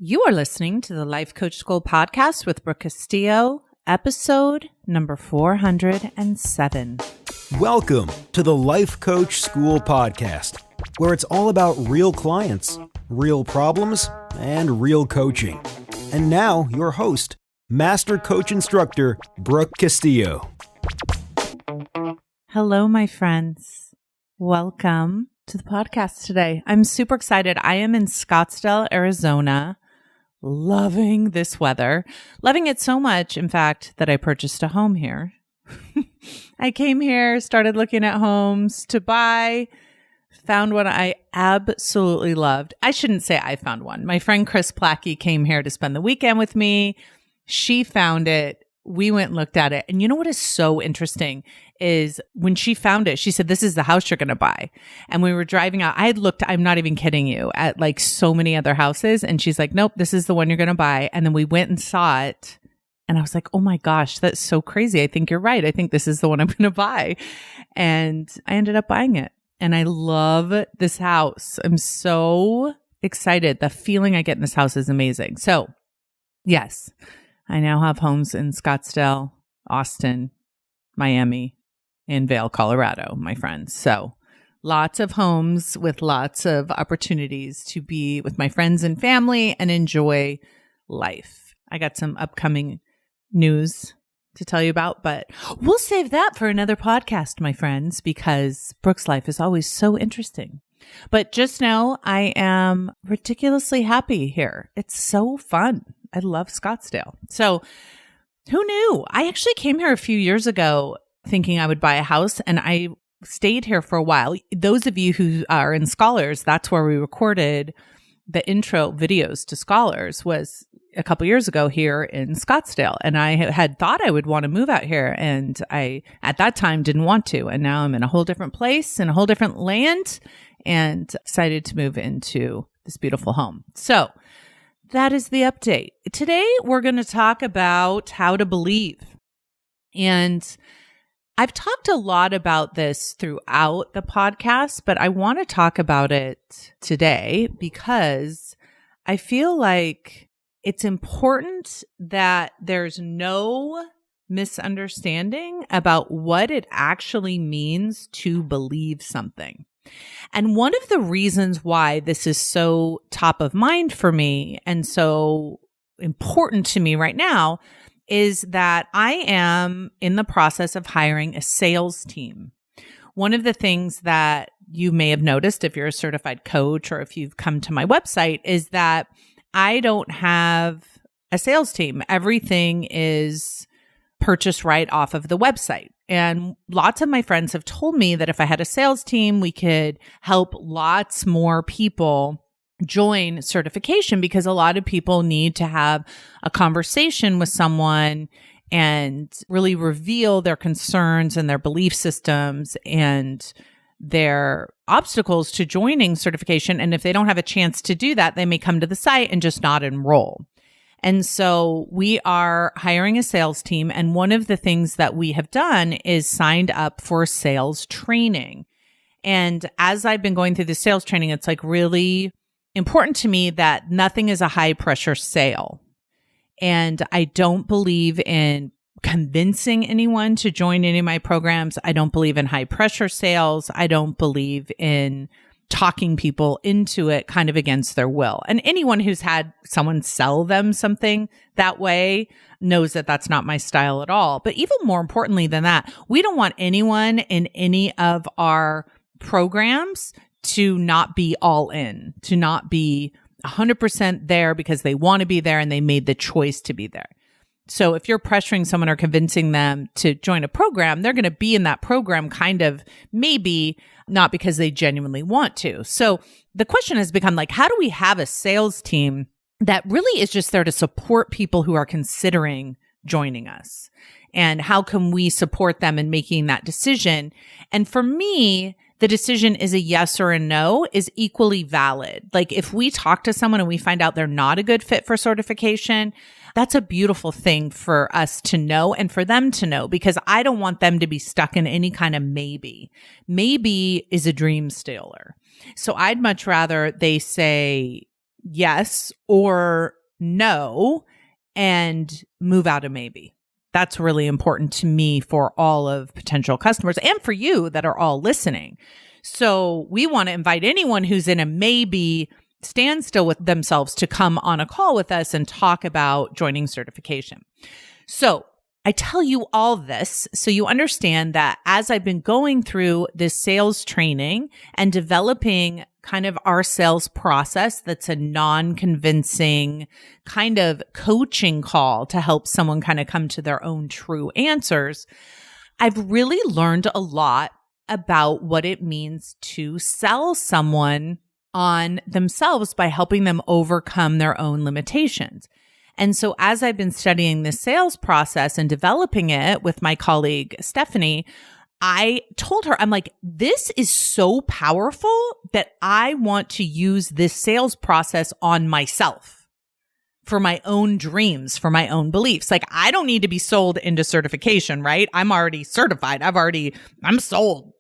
You are listening to the Life Coach School podcast with Brooke Castillo, episode number 407. Welcome to the Life Coach School podcast, where it's all about real clients, real problems, and real coaching. And now, your host, Master Coach Instructor, Brooke Castillo. Hello, my friends. Welcome to the podcast today. I'm super excited. I am in Scottsdale, Arizona. Loving this weather. Loving it so much, in fact, that I purchased a home here. I came here, started looking at homes to buy, found one I absolutely loved. I shouldn't say I found one. My friend Chris Plackey came here to spend the weekend with me. She found it. We went and looked at it. And you know what is so interesting is when she found it, she said, "This is the house you're going to buy." And we were driving out. I had looked, I'm not even kidding you, at like so many other houses. And she's like, "Nope, this is the one you're going to buy." And then we went and saw it. And I was like, "Oh my gosh, that's so crazy. I think you're right. I think this is the one I'm going to buy." And I ended up buying it. And I love this house. I'm so excited. The feeling I get in this house is amazing. So yes, I now have homes in Scottsdale, Austin, Miami, and Vail, Colorado, my friends. So lots of homes with lots of opportunities to be with my friends and family and enjoy life. I got some upcoming news to tell you about, but we'll save that for another podcast, my friends, because Brooke's life is always so interesting. But just know I am ridiculously happy here. It's so fun. I love Scottsdale. So who knew? I actually came here a few years ago thinking I would buy a house, and I stayed here for a while. Those of you who are in Scholars, that's where we recorded the intro videos to Scholars, was a couple years ago here in Scottsdale. And I had thought I would want to move out here. And I, at that time, didn't want to. And now I'm in a whole different place, in a whole different land, and excited to move into this beautiful home. So that is the update. Today, we're going to talk about how to believe. And I've talked a lot about this throughout the podcast, but I want to talk about it today because I feel like it's important that there's no misunderstanding about what it actually means to believe something. And one of the reasons why this is so top of mind for me and so important to me right now is that I am in the process of hiring a sales team. One of the things that you may have noticed if you're a certified coach or if you've come to my website is that I don't have a sales team. Everything is purchased right off of the website. And lots of my friends have told me that if I had a sales team, we could help lots more people join certification, because a lot of people need to have a conversation with someone and really reveal their concerns and their belief systems and their obstacles to joining certification. And if they don't have a chance to do that, they may come to the site and just not enroll. And so we are hiring a sales team. And one of the things that we have done is signed up for sales training. And as I've been going through the sales training, it's like really important to me that nothing is a high pressure sale. And I don't believe in convincing anyone to join any of my programs. I don't believe in high pressure sales. I don't believe in talking people into it kind of against their will. And anyone who's had someone sell them something that way knows that that's not my style at all. But even more importantly than that, we don't want anyone in any of our programs to not be all in, to not be 100% there because they want to be there and they made the choice to be there. So if you're pressuring someone or convincing them to join a program, they're going to be in that program kind of maybe not because they genuinely want to. So the question has become like, how do we have a sales team that really is just there to support people who are considering joining us? And how can we support them in making that decision? And for me, the decision is a yes or a no is equally valid. Like if we talk to someone and we find out they're not a good fit for certification, that's a beautiful thing for us to know and for them to know, because I don't want them to be stuck in any kind of maybe. Maybe is a dream stealer. So I'd much rather they say yes or no and move out a maybe. That's really important to me for all of potential customers and for you that are all listening. So we want to invite anyone who's in a maybe standstill with themselves to come on a call with us and talk about joining certification. So I tell you all this so you understand that as I've been going through this sales training and developing kind of our sales process that's a non-convincing kind of coaching call to help someone kind of come to their own true answers, I've really learned a lot about what it means to sell someone on themselves by helping them overcome their own limitations. And so as I've been studying this sales process and developing it with my colleague, Stephanie, I told her, I'm like, this is so powerful that I want to use this sales process on myself for my own dreams, for my own beliefs. Like, I don't need to be sold into certification, right? I'm already certified. I'm sold.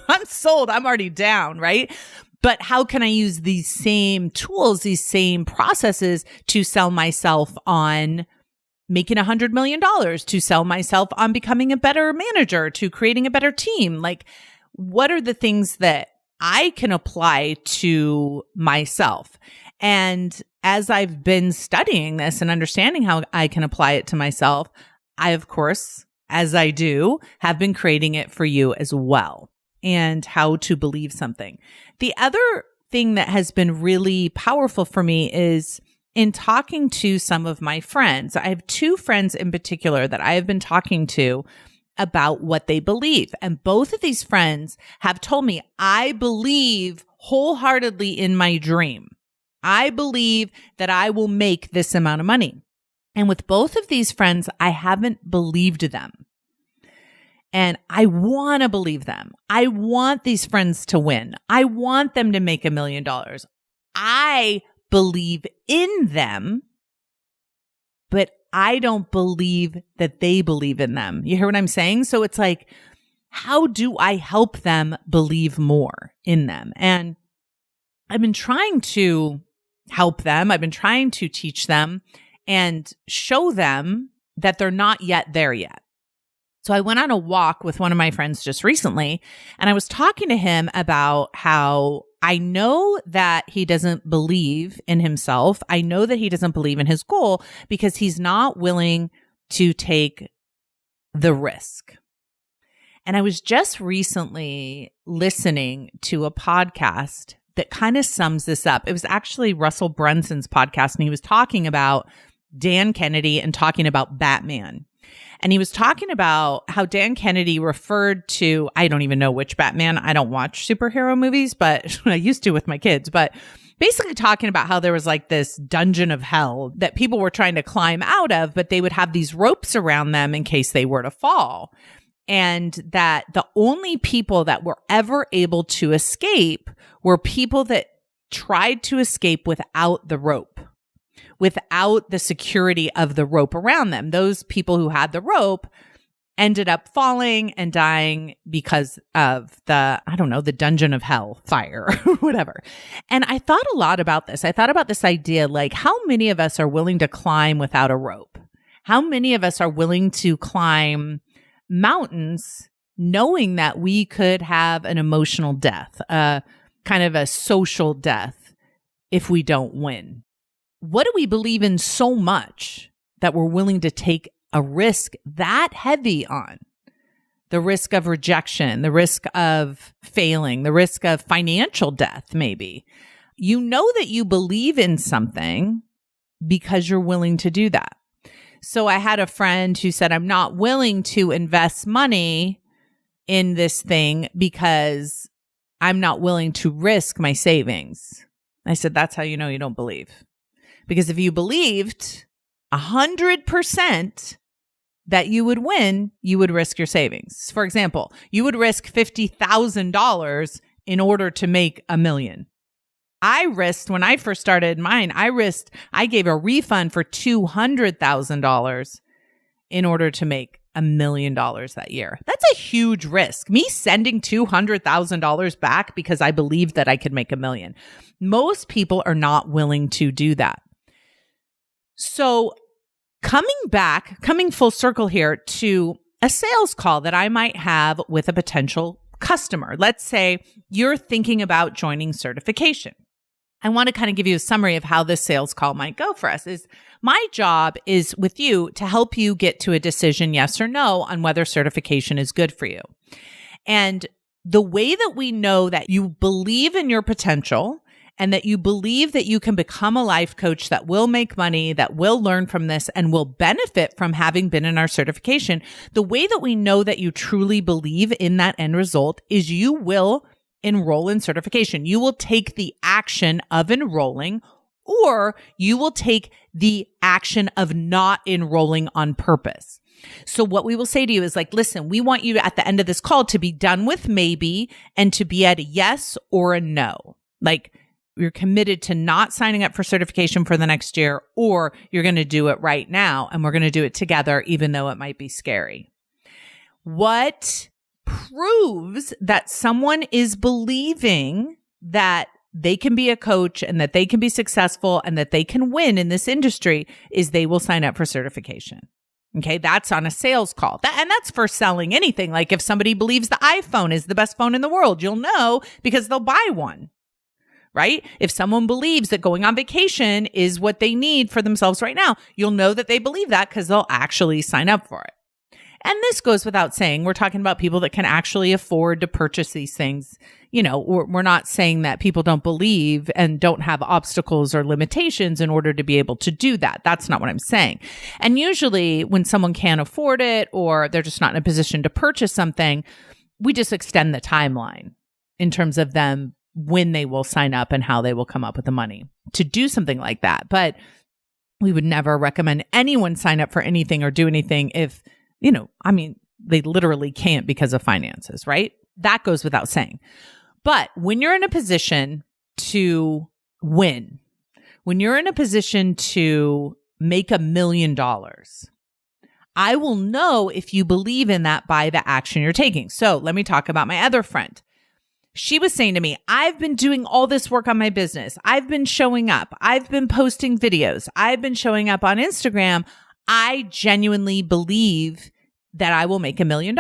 I'm sold. I'm already down, right? But how can I use these same tools, these same processes to sell myself on making $100 million, to sell myself on becoming a better manager, to creating a better team? Like, what are the things that I can apply to myself? And as I've been studying this and understanding how I can apply it to myself, I, of course, as I do, have been creating it for you as well, and how to believe something. The other thing that has been really powerful for me is in talking to some of my friends. I have two friends in particular that I have been talking to about what they believe. And both of these friends have told me, I believe wholeheartedly in my dream. I believe that I will make this amount of money. And with both of these friends, I haven't believed them. And I want to believe them. I want these friends to win. I want them to make $1 million. I believe in them, but I don't believe that they believe in them. You hear what I'm saying? So it's like, how do I help them believe more in them? And I've been trying to help them. I've been trying to teach them and show them that they're not yet there yet. So I went on a walk with one of my friends just recently, and I was talking to him about how I know that he doesn't believe in himself. I know that he doesn't believe in his goal because he's not willing to take the risk. And I was just recently listening to a podcast that kind of sums this up. It was actually Russell Brunson's podcast, and he was talking about Dan Kennedy and talking about Batman. And he was talking about how Dan Kennedy referred to, I don't even know which Batman. I don't watch superhero movies, but I used to with my kids. But basically talking about how there was like this dungeon of hell that people were trying to climb out of, but they would have these ropes around them in case they were to fall. And that the only people that were ever able to escape were people that tried to escape without the rope, without the security of the rope around them. Those people who had the rope ended up falling and dying because of the dungeon of hell fire or whatever. And I thought a lot about this. I thought about this idea, like, how many of us are willing to climb without a rope? How many of us are willing to climb mountains knowing that we could have an emotional death, kind of a social death if we don't win? What do we believe in so much that we're willing to take a risk that heavy on? The risk of rejection, the risk of failing, the risk of financial death, maybe. You know that you believe in something because you're willing to do that. So I had a friend who said, I'm not willing to invest money in this thing because I'm not willing to risk my savings. I said, that's how you know you don't believe. Because if you believed 100% that you would win, you would risk your savings. For example, you would risk $50,000 in order to make $1 million. I risked, when I first started mine, I gave a refund for $200,000 in order to make $1 million that year. That's a huge risk. Me sending $200,000 back because I believe that I could make $1 million. Most people are not willing to do that. So coming full circle here to a sales call that I might have with a potential customer. Let's say you're thinking about joining certification. I want to kind of give you a summary of how this sales call might go for us. Is my job is with you to help you get to a decision, yes or no, on whether certification is good for you. And the way that we know that you believe in your potential and that you believe that you can become a life coach that will make money, that will learn from this and will benefit from having been in our certification, the way that we know that you truly believe in that end result is you will enroll in certification. You will take the action of enrolling, or you will take the action of not enrolling on purpose. So what we will say to you is like, listen, we want you at the end of this call to be done with maybe and to be at a yes or a no. Like, you're committed to not signing up for certification for the next year, or you're going to do it right now and we're going to do it together, even though it might be scary. What proves that someone is believing that they can be a coach and that they can be successful and that they can win in this industry is they will sign up for certification. Okay, that's on a sales call. And that's for selling anything. Like if somebody believes the iPhone is the best phone in the world, you'll know because they'll buy one. Right? If someone believes that going on vacation is what they need for themselves right now, you'll know that they believe that because they'll actually sign up for it. And this goes without saying. We're talking about people that can actually afford to purchase these things. You know, we're not saying that people don't believe and don't have obstacles or limitations in order to be able to do that. That's not what I'm saying. And usually when someone can't afford it or they're just not in a position to purchase something, we just extend the timeline in terms of them when they will sign up and how they will come up with the money to do something like that. But we would never recommend anyone sign up for anything or do anything if, you know, I mean, they literally can't because of finances, right? That goes without saying. But when you're in a position to win, when you're in a position to make $1 million, I will know if you believe in that by the action you're taking. So let me talk about my other friend. She was saying to me, I've been doing all this work on my business. I've been showing up. I've been posting videos. I've been showing up on Instagram. I genuinely believe that I will make $1 million.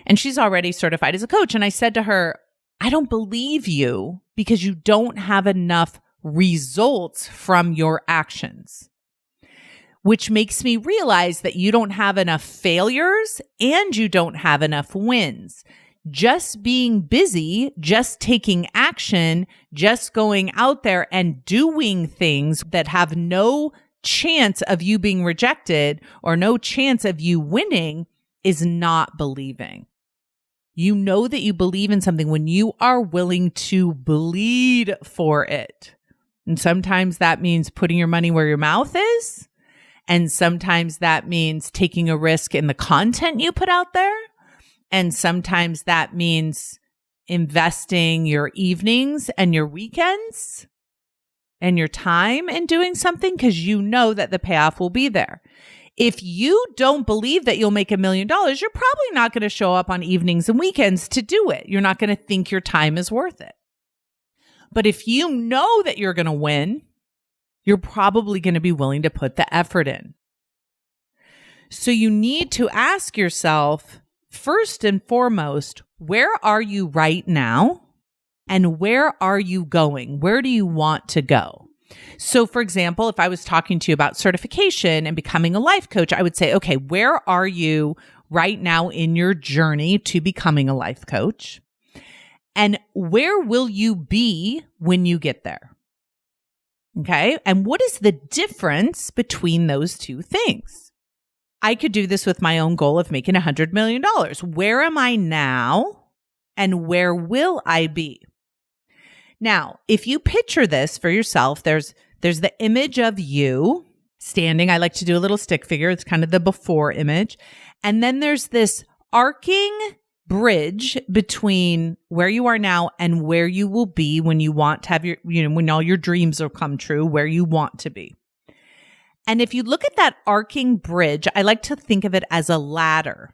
And she's already certified as a coach. And I said to her, I don't believe you because you don't have enough results from your actions, which makes me realize that you don't have enough failures and you don't have enough wins. Just being busy, just taking action, just going out there and doing things that have no chance of you being rejected or no chance of you winning is not believing. You know that you believe in something when you are willing to bleed for it. And sometimes that means putting your money where your mouth is. And sometimes that means taking a risk in the content you put out there. And sometimes that means investing your evenings and your weekends and your time in doing something because you know that the payoff will be there. If you don't believe that you'll make $1 million, you're probably not going to show up on evenings and weekends to do it. You're not going to think your time is worth it. But if you know that you're going to win, you're probably going to be willing to put the effort in. So you need to ask yourself, first and foremost, where are you right now? And where are you going? Where do you want to go? So for example, if I was talking to you about certification and becoming a life coach, I would say, okay, where are you right now in your journey to becoming a life coach? And where will you be when you get there? Okay. And what is the difference between those two things? I could do this with my own goal of making $100 million. Where am I now? And where will I be? Now, if you picture this for yourself, there's the image of you standing. I like to do a little stick figure. It's kind of the before image. And then there's this arcing bridge between where you are now and where you will be when you want to have your, when all your dreams will come true, where you want to be. And if you look at that arcing bridge, I like to think of it as a ladder.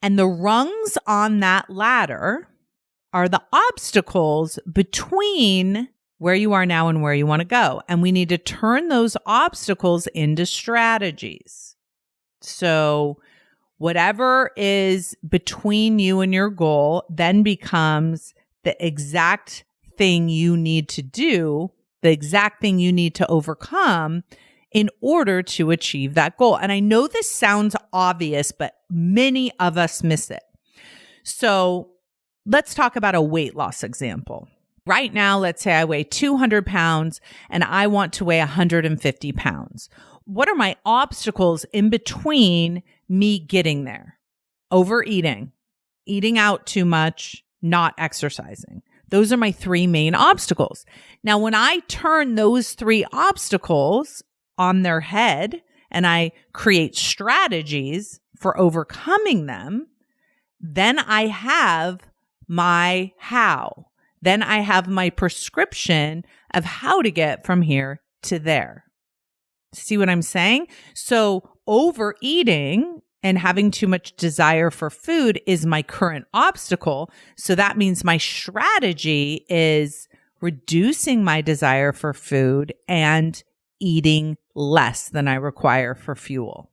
And the rungs on that ladder are the obstacles between where you are now and where you want to go. And we need to turn those obstacles into strategies. So whatever is between you and your goal then becomes the exact thing you need to do, the exact thing you need to overcome in order to achieve that goal. And I know this sounds obvious, but many of us miss it. So let's talk about a weight loss example. Right now, let's say I weigh 200 pounds and I want to weigh 150 pounds. What are my obstacles in between me getting there? Overeating, eating out too much, not exercising. Those are my three main obstacles. Now, when I turn those three obstacles on their head and I create strategies for overcoming them, then I have my how. Then I have my prescription of how to get from here to there. See what I'm saying? So overeating and having too much desire for food is my current obstacle. So that means my strategy is reducing my desire for food and eating less than I require for fuel.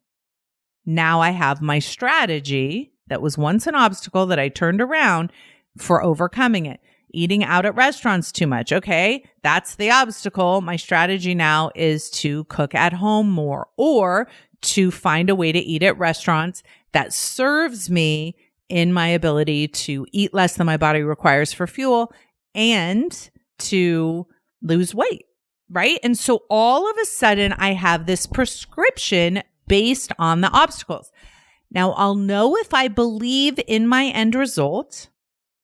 Now I have my strategy that was once an obstacle that I turned around for overcoming it. Eating out at restaurants too much. Okay, that's the obstacle. My strategy now is to cook at home more or to find a way to eat at restaurants that serves me in my ability to eat less than my body requires for fuel and to lose weight, right? And so all of a sudden I have this prescription based on the obstacles. Now I'll know if I believe in my end result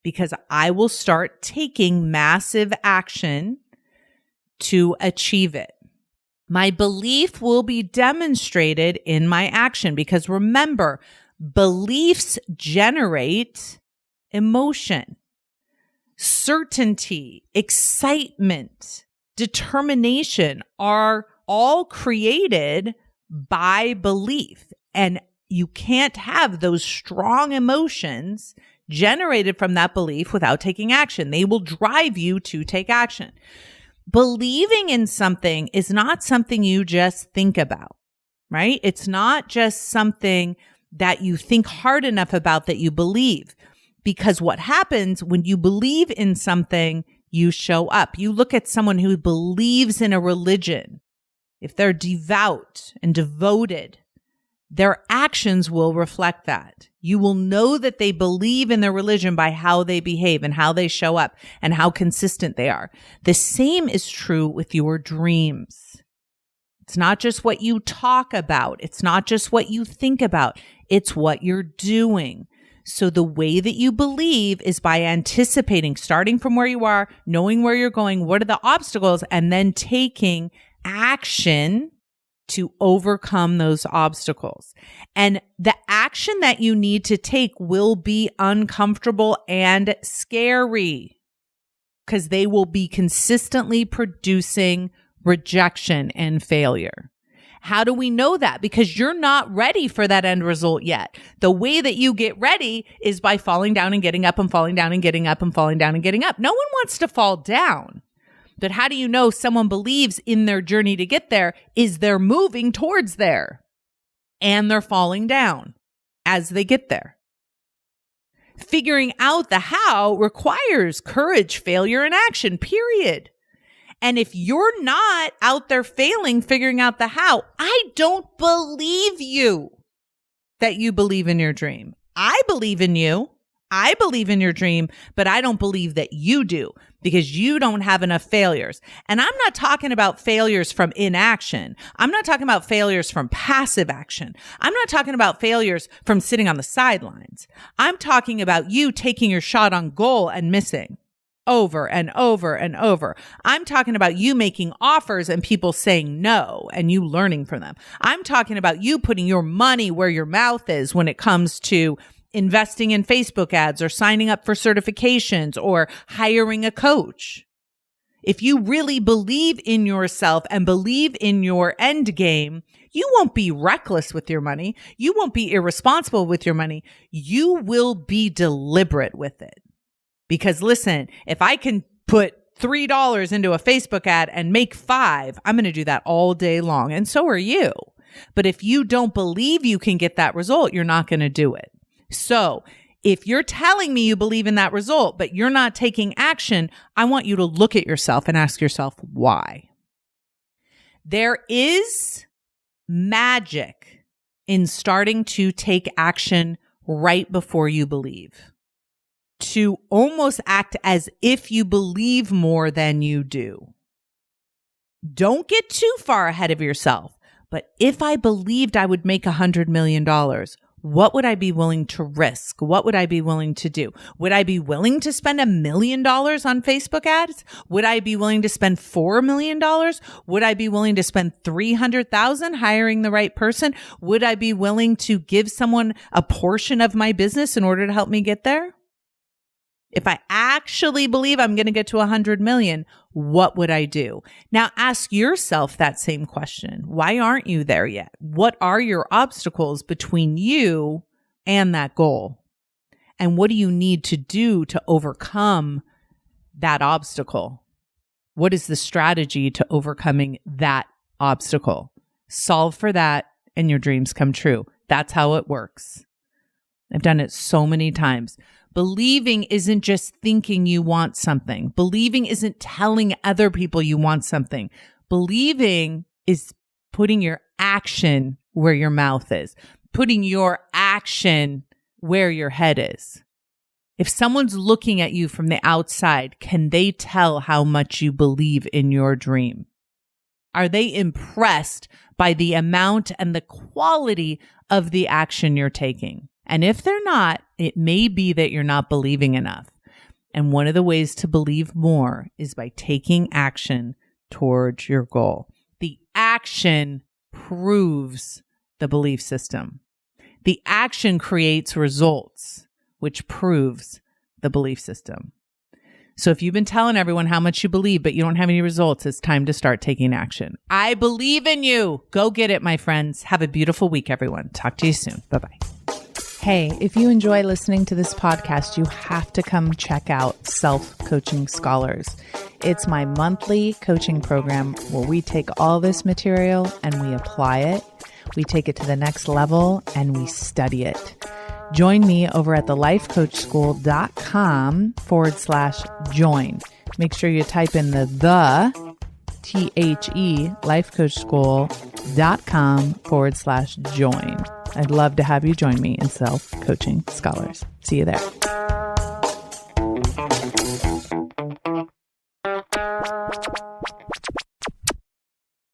because I will start taking massive action to achieve it. My belief will be demonstrated in my action because remember, beliefs generate emotion, certainty, excitement, determination are all created by belief. And you can't have those strong emotions generated from that belief without taking action. They will drive you to take action. Believing in something is not something you just think about, right? It's not just something that you think hard enough about that you believe. Because what happens when you believe in something, you show up. You look at someone who believes in a religion. If they're devout and devoted, their actions will reflect that. You will know that they believe in their religion by how they behave and how they show up and how consistent they are. The same is true with your dreams. It's not just what you talk about. It's not just what you think about. It's what you're doing. So the way that you believe is by anticipating, starting from where you are, knowing where you're going, what are the obstacles, and then taking action to overcome those obstacles. And the action that you need to take will be uncomfortable and scary because they will be consistently producing rejection and failure. How do we know that? Because you're not ready for that end result yet. The way that you get ready is by falling down and getting up and falling down and getting up and falling down and getting up. No one wants to fall down. But how do you know someone believes in their journey to get there is they're moving towards there and they're falling down as they get there? Figuring out the how requires courage, failure, and action, period. And if you're not out there failing, figuring out the how, I don't believe you that you believe in your dream. I believe in you. I believe in your dream, but I don't believe that you do because you don't have enough failures. And I'm not talking about failures from inaction. I'm not talking about failures from passive action. I'm not talking about failures from sitting on the sidelines. I'm talking about you taking your shot on goal and missing over and over and over. I'm talking about you making offers and people saying no and you learning from them. I'm talking about you putting your money where your mouth is when it comes to investing in Facebook ads or signing up for certifications or hiring a coach. If you really believe in yourself and believe in your end game, you won't be reckless with your money. You won't be irresponsible with your money. You will be deliberate with it. Because listen, if I can put $3 into a Facebook ad and make $5, I'm going to do that all day long. And so are you. But if you don't believe you can get that result, you're not going to do it. So if you're telling me you believe in that result, but you're not taking action, I want you to look at yourself and ask yourself why. There is magic in starting to take action right before you believe. To almost act as if you believe more than you do. Don't get too far ahead of yourself. But if I believed I would make $100 million, what would I be willing to risk? What would I be willing to do? Would I be willing to spend $1 million on Facebook ads? Would I be willing to spend $4 million? Would I be willing to spend $300,000 hiring the right person? Would I be willing to give someone a portion of my business in order to help me get there? If I actually believe I'm going to get to 100 million, what would I do? Now ask yourself that same question. Why aren't you there yet? What are your obstacles between you and that goal? And what do you need to do to overcome that obstacle? What is the strategy to overcoming that obstacle? Solve for that and your dreams come true. That's how it works. I've done it so many times. Believing isn't just thinking you want something. Believing isn't telling other people you want something. Believing is putting your action where your mouth is, putting your action where your head is. If someone's looking at you from the outside, can they tell how much you believe in your dream? Are they impressed by the amount and the quality of the action you're taking? And if they're not, it may be that you're not believing enough. And one of the ways to believe more is by taking action towards your goal. The action proves the belief system. The action creates results, which proves the belief system. So if you've been telling everyone how much you believe, but you don't have any results, it's time to start taking action. I believe in you. Go get it, my friends. Have a beautiful week, everyone. Talk to you soon. Bye-bye. Hey, if you enjoy listening to this podcast, you have to come check out Self-Coaching Scholars. It's my monthly coaching program where we take all this material and we apply it. We take it to the next level and we study it. Join me over at thelifecoachschool.com/join. Make sure you type in the THE lifecoachschool.com/join. I'd love to have you join me in Self-Coaching Scholars. See you there.